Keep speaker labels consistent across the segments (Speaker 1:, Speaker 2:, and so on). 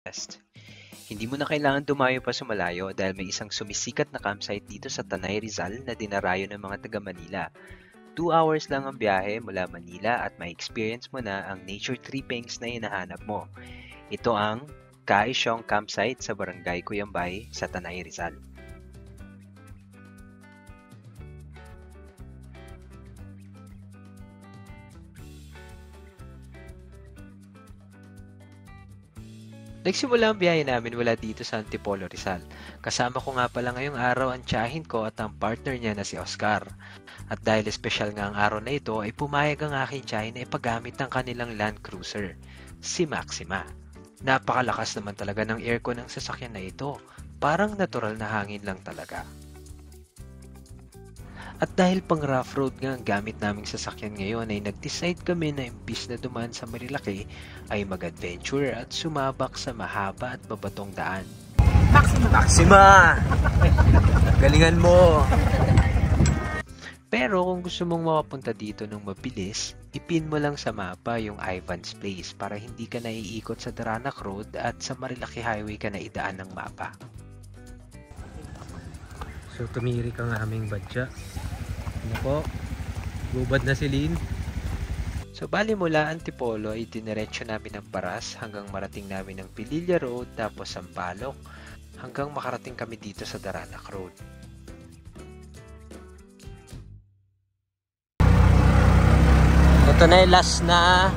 Speaker 1: Best. Hindi mo na kailangan dumayo pa sa malayo dahil may isang sumisikat na campsite dito sa Tanay Rizal na dinarayo ng mga taga Manila. 2 hours lang ang biyahe mula Manila at ma-experience mo na ang nature trippings na hinahanap mo. Ito ang Kaisyong Campsite sa Barangay Cuyambay sa Tanay Rizal. Nagsimula ang biyahe namin mula dito sa Antipolo, Rizal. Kasama ko nga pala ngayong araw ang tiyahin ko at ang partner niya na si Oscar. At dahil espesyal nga ang araw na ito, ay pumayag ang aking tiyahin na ipagamit ng kanilang Land Cruiser, si Maxima. Napakalakas naman talaga ng aircon ng sasakyan na ito. Parang natural na hangin lang talaga. At dahil pang rough road nga ang gamit naming sasakyan ngayon ay nag-decide kami na imbis na dumaan sa Marilaki ay mag-adventure at sumabak sa mahaba at mabatong daan.
Speaker 2: Maxima! Galingan mo!
Speaker 1: Pero kung gusto mong makapunta dito ng mabilis, ipin mo lang sa mapa yung Ivan's Place para hindi ka naiikot sa Daranac Road at sa Marilaki Highway ka na idaan ng mapa.
Speaker 2: So tumirik ang aming badya. Ano po? Gubad na si Lynn.
Speaker 1: So bali mula Antipolo ay diniretso namin ang Paras hanggang marating namin ang Pililla Road tapos Sampaloc hanggang makarating kami dito sa Daranac Road.
Speaker 2: Ito na yung last na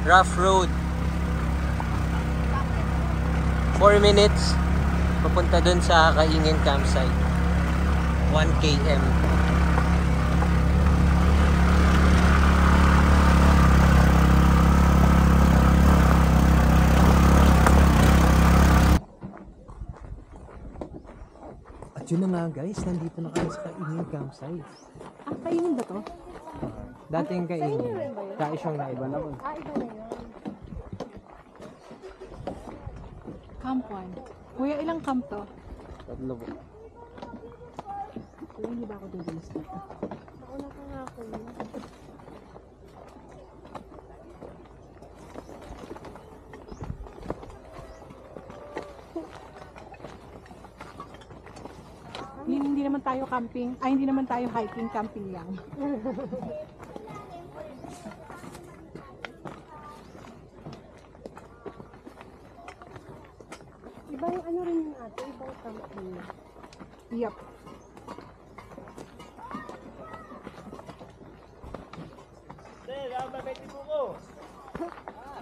Speaker 2: rough road. 4 minutes papunta dun sa Kaingin Campsite. 1 km. At yun na nga guys, nandito na kami sa Kaingin Campsite.
Speaker 3: Ah, kainin ba to?
Speaker 2: Dating Kaingin. Kaisyong na iba naman.
Speaker 3: Ah, iba na yun. Camp 1. Kuya, ilang camp to?
Speaker 2: Tatlo po.
Speaker 3: Kuya, hindi ba ako dudulis dito? Nauna ka nga ako yun. Hindi naman tayo camping. Ay, hindi naman tayo hiking, camping lang. Iba yung ano rin yung ate, ibang camping. Yup.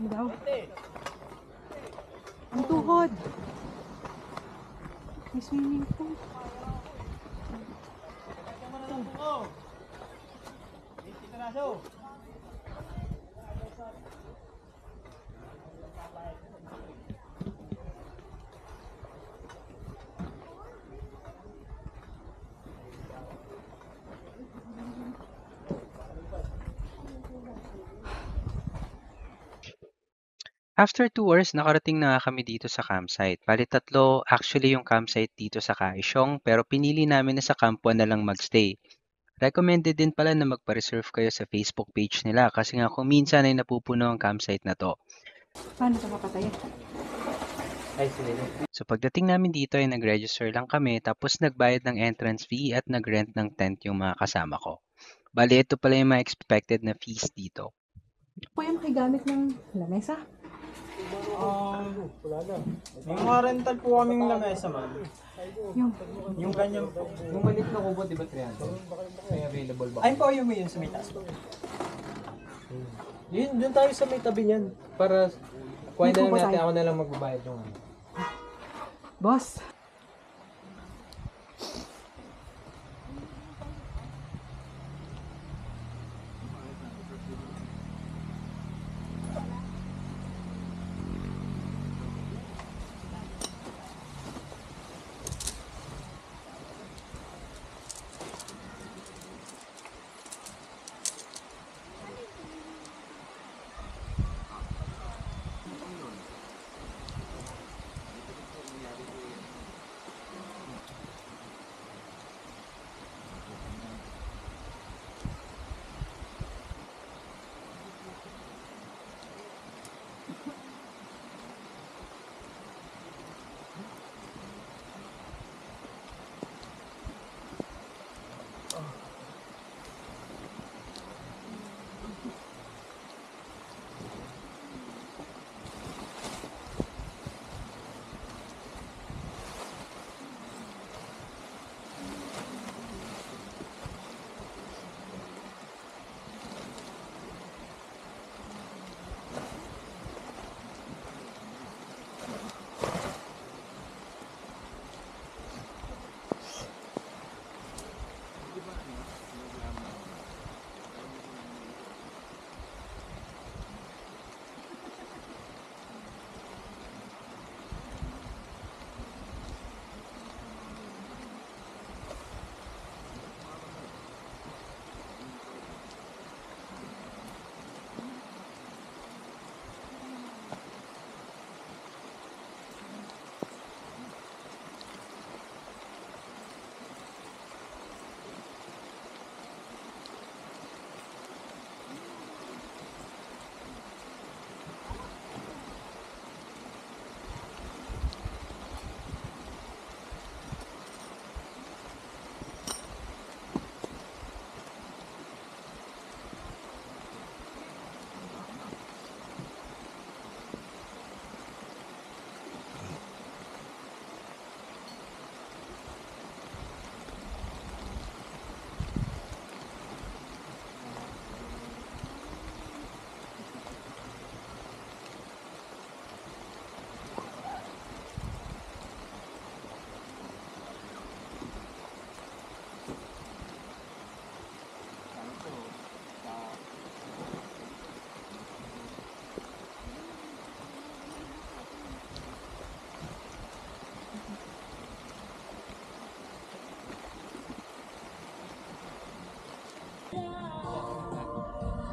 Speaker 3: Ano daw? Ang tuhod. May swimming pool.
Speaker 1: After 2 hours, nakarating na nga kami dito sa campsite. Bali tatlo actually yung campsite dito sa Kaisyong pero pinili namin na sa Camp 1 na lang magstay. Recommended din pala na magpa-reserve kayo sa Facebook page nila kasi nga kung minsan ay napupuno ang campsite na to.
Speaker 3: Paano ito mapatay?
Speaker 2: Ay, sige.
Speaker 1: So pagdating namin dito ay nag-register lang kami tapos nagbayad ng entrance fee at nag-rent ng tent yung mga kasama ko. Bali ito pala yung mga expected na fees dito.
Speaker 3: Kuya, makigamit ng lamesa?
Speaker 4: May mga rental po kaming lamesa, ma'am.
Speaker 3: Yung,
Speaker 4: Yung ganyan po.
Speaker 2: Yung maliit na kubo, di ba 300? May available ba?
Speaker 4: Ayun po yung may yun sa may taas po.
Speaker 2: Yun, dun tayo sa may tabi niyan. Para, kuhain na
Speaker 3: May
Speaker 2: lang
Speaker 3: kubo
Speaker 2: natin,
Speaker 3: tayo.
Speaker 2: ako na lang magbabayad yung ano.
Speaker 3: boss.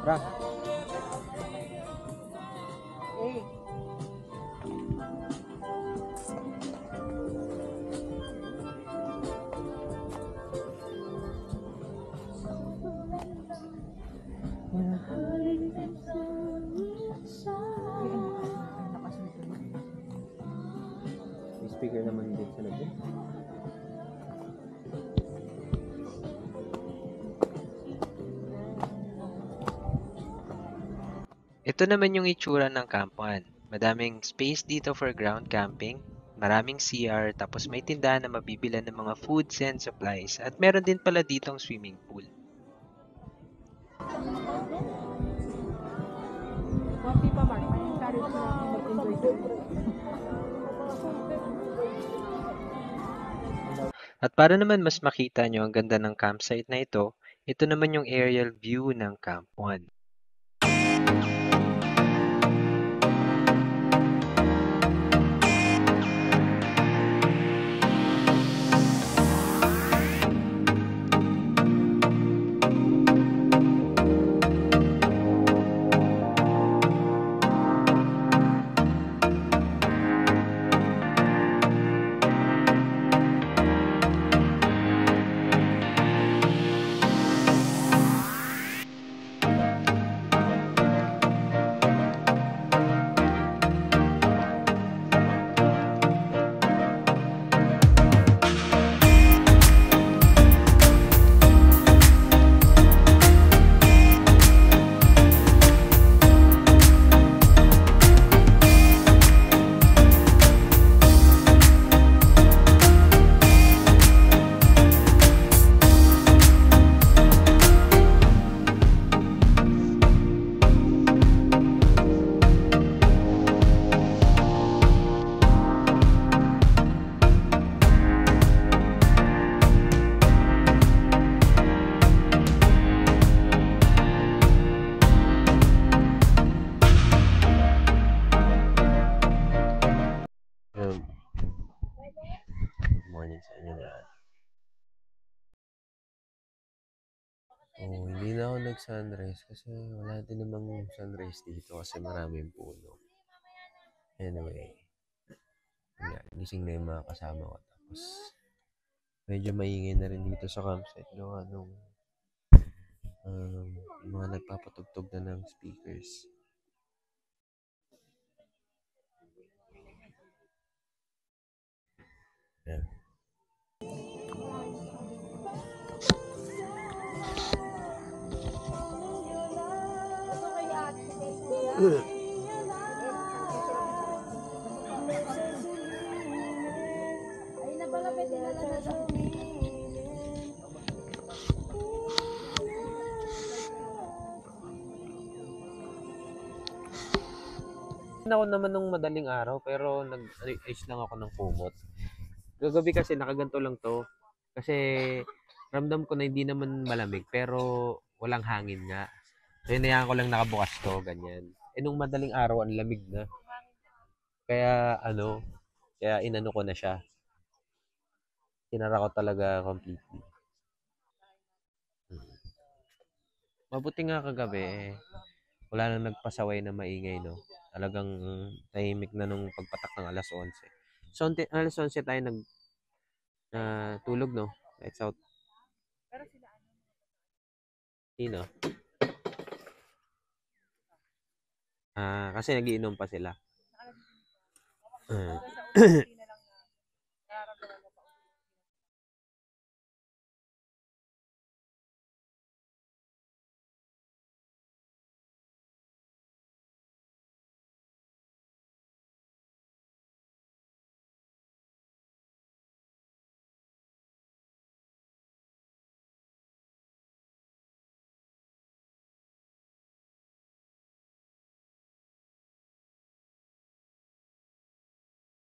Speaker 2: Tara.
Speaker 3: Eh,
Speaker 2: May speaker naman din sa loob.
Speaker 1: Ito naman yung itsura ng Camp 1. Madaming space dito for ground camping, maraming CR, tapos may tindahan na mabibilan ng mga foods and supplies, at meron din pala ditong swimming pool.
Speaker 3: konti pa, Mark. May encourage na mag-enjoy doon.
Speaker 1: At para naman mas makita nyo ang ganda ng campsite na ito naman yung aerial view ng Camp 1.
Speaker 2: Morning sa inyo lahat. Hindi na ako nag-sunrise kasi wala din namang sunrise dito kasi maraming puno. Anyway, gising na yung mga kasama ko. Tapos, medyo maingay na rin dito sa campsite. Gawa nung mga nagpapatugtog na ng speakers. Yeah. Ako naman nung madaling araw pero nag-ice lang ako ng kumot. Gagabi kasi nakaganto lang to. Kasi ramdam ko na hindi naman malamig pero walang hangin nga. So hinayaan ko lang nakabukas to, ganyan. Nung madaling araw ang lamig na. Kaya kaya inano ko na siya. Kinara ko talaga completely. Mabuti nga kagabi wala nang nagpasaway na maingay, no? Talagang tahimik na nung pagpatak ng alas 11. So, alas 11 tayo tulog, no? Lights out. Sino? Kasi nagiinom pa sila.